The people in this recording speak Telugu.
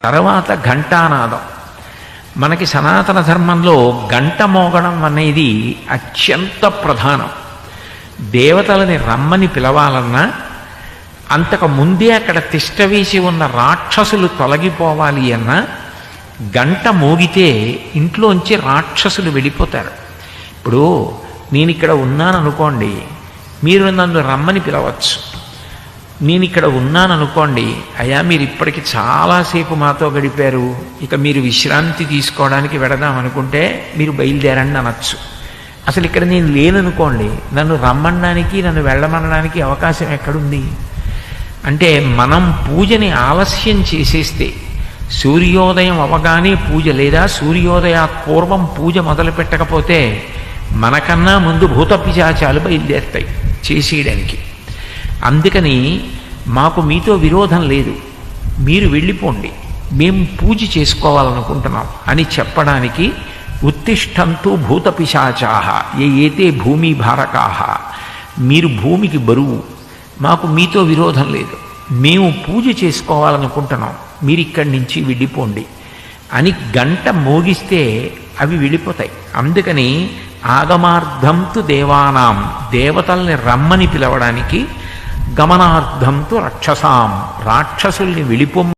తర్వాత ఘంటానాదం. మనకి సనాతన ధర్మంలో గంట మోగడం అనేది అత్యంత ప్రధానం. దేవతలని రమ్మని పిలవాలన్నా, అంతకు ముందే అక్కడ తిష్టవేసి ఉన్న రాక్షసులు తొలగిపోవాలి అన్నా గంట మోగితే ఇంట్లోంచి రాక్షసులు వెళ్ళిపోతారు. ఇప్పుడు నేను ఇక్కడ ఉన్నాను అనుకోండి, మీరు నన్ను రమ్మని పిలవచ్చు. నేను ఇక్కడ ఉన్నాను అనుకోండి, అయ్యా మీరు ఇప్పటికి చాలాసేపు మాతో గడిపారు, ఇక మీరు విశ్రాంతి తీసుకోవడానికి వెడదాం అనుకుంటే మీరు బయలుదేరండి అనొచ్చు. అసలు ఇక్కడ నేను లేననుకోండి, నన్ను రమ్మనడానికి నన్ను వెళ్ళమనడానికి అవకాశం ఎక్కడుంది? అంటే మనం పూజని ఆలస్యం చేసేస్తే, సూర్యోదయం అవగానే పూజ లేదా సూర్యోదయ పూర్వం పూజ మొదలు పెట్టకపోతే మనకన్నా ముందు భూత పిశాచాలు బయలుదేరుతాయి చేసేయడానికి. అందుకని మాకు మీతో విరోధం లేదు, మీరు వెళ్ళిపోండి, మేము పూజ చేసుకోవాలనుకుంటున్నాం అని చెప్పడానికి ఉత్తిష్టంతు భూత పిశాచాః ఏతే భూమి భారకాః, మీరు భూమికి బరువు, మాకు మీతో విరోధం లేదు, మేము పూజ చేసుకోవాలనుకుంటున్నాం, మీరు ఇక్కడి నుంచి వెళ్ళిపోండి అని గంట మోగిస్తే అవి వెళ్ళిపోతాయి. అందుకని ఆగమార్థంతు దేవానాం, దేవతల్ని రమ్మని పిలవడానికి, గమనార్థంతు రక్షసాం, రాక్షసుల్ని వెళ్ళిపొమ్మ